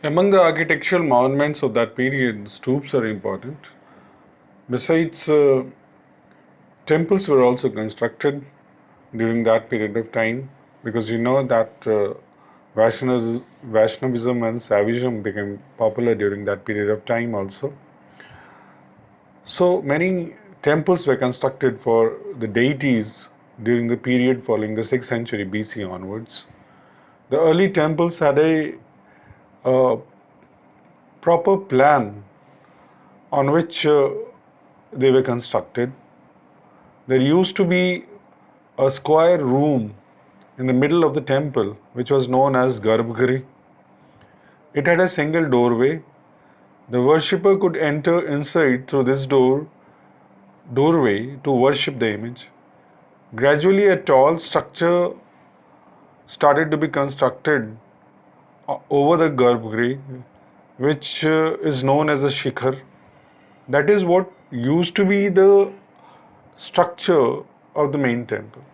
Among the architectural monuments of that period, stoops are important. Besides, temples were also constructed during that period of time because you know that Vaishnavism and Saivism became popular during that period of time also. So many temples were constructed for the deities during the period following the 6th century BC onwards. The early temples had a proper plan on which they were constructed. There used to be a square room in the middle of the temple, which was known as Garbhagriha. It had a single doorway. The worshipper could enter inside through this doorway to worship the image. Gradually, a tall structure started to be constructed over the Garbhagriha, which is known as a shikhar. That is what used to be the structure of the main temple.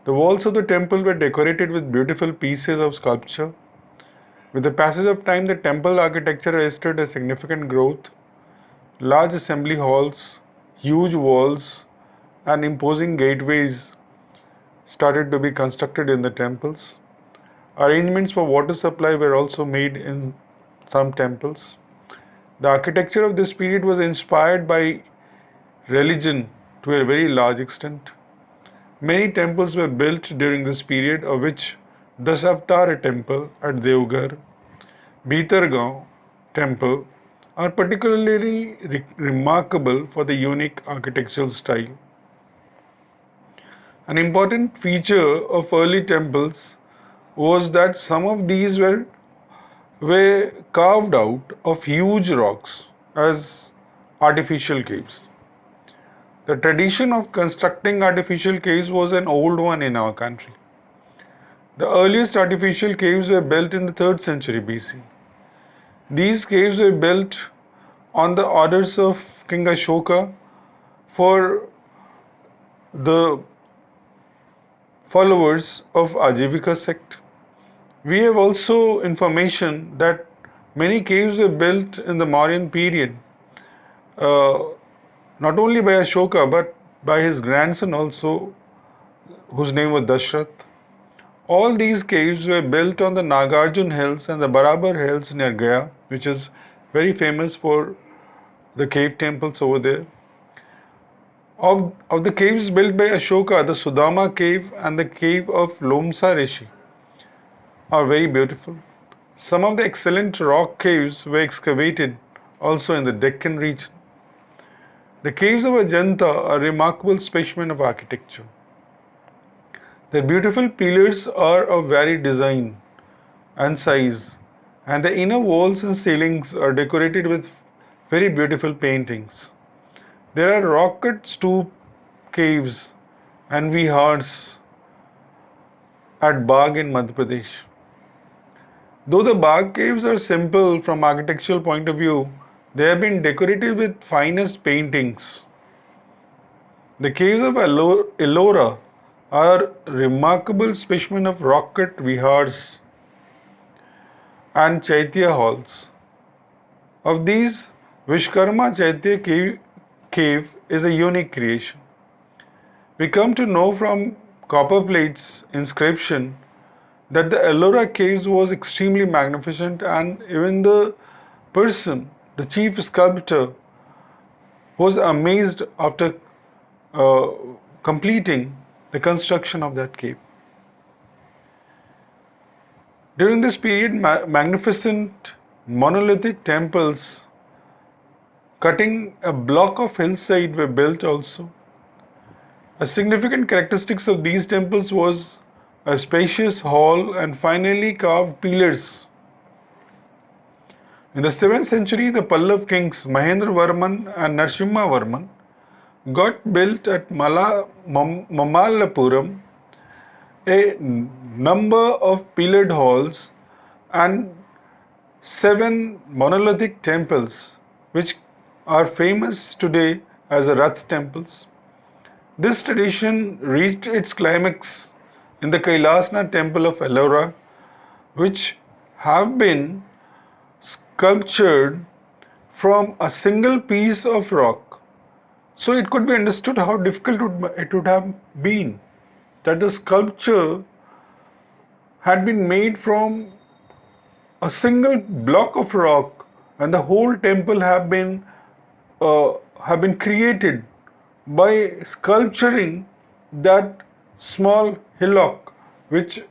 The walls of the temple were decorated with beautiful pieces of sculpture. With the passage of time, the temple architecture registered a significant growth. Large assembly halls, huge walls, and imposing gateways started to be constructed in the temples. Arrangements for water supply were also made in some temples. The architecture of this period was inspired by religion to a very large extent. Many temples were built during this period, of which Dasavatar temple at Devgarh, Bhitargaon temple are particularly remarkable for the unique architectural style. An important feature of early temples was that some of these were carved out of huge rocks as artificial caves. The tradition of constructing artificial caves was an old one in our country. The earliest artificial caves were built in the 3rd century BC. These caves were built on the orders of King Ashoka for the followers of Ajivika sect. We have also information that many caves were built in the Mauryan period, uh, not only by Ashoka but by his grandson also, whose name was Dashrath. All these caves were built on the Nagarjun hills and the Barabar hills near Gaya, which is very famous for the cave temples over there. Of the caves built by Ashoka, the Sudama cave and the cave of Lomsa Rishi are very beautiful. Some of the excellent rock caves were excavated also in the Deccan region. The caves of Ajanta are a remarkable specimen of architecture. Their beautiful pillars are of varied design and size, and the inner walls and ceilings are decorated with very beautiful paintings. There are rock-cut stoop caves and vihars at Bagh in Madhya Pradesh. Though the Bagh caves are simple from architectural point of view, they have been decorated with finest paintings. The caves of Ellora are remarkable specimen of rock-cut vihars and Chaitya halls. Of these, Vishkarma Chaitya cave is a unique creation. We come to know from copper plates inscription that the Ellora caves was extremely magnificent, and even the person, the chief sculptor, was amazed after uh, completing the construction of that cave. During this period, magnificent monolithic temples cutting a block of hillside were built also. A significant characteristics of these temples was a spacious hall and finely carved pillars. In the 7th century, the Pallav kings Mahendra Varman and Narsimha Varman got built at Mamallapuram a number of pillared halls and 7 monolithic temples, which are famous today as the Rath temples. This tradition reached its climax in the Kailasnath temple of Ellora, which have been sculptured from a single piece of rock. So it could be understood how difficult it would have been that the sculpture had been made from a single block of rock, and the whole temple uh, have been created by sculpturing that small hillock, which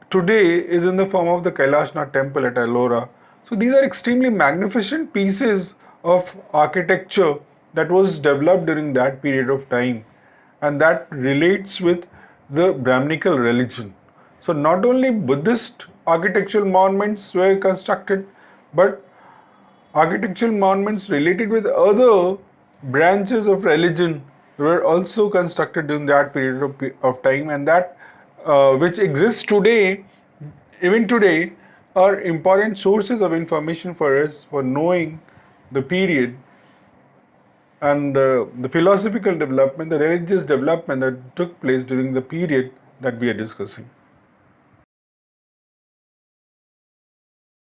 today is in the form of the Kailashnath temple at Ellora. So these are extremely magnificent pieces of architecture that was developed during that period of time, and that relates with the Brahminical religion. So not only Buddhist architectural monuments were constructed, but architectural monuments related with other branches of religion were also constructed during that period of time, and that which exists today, even today, are important sources of information for us for knowing the period and the philosophical development, the religious development that took place during the period that we are discussing.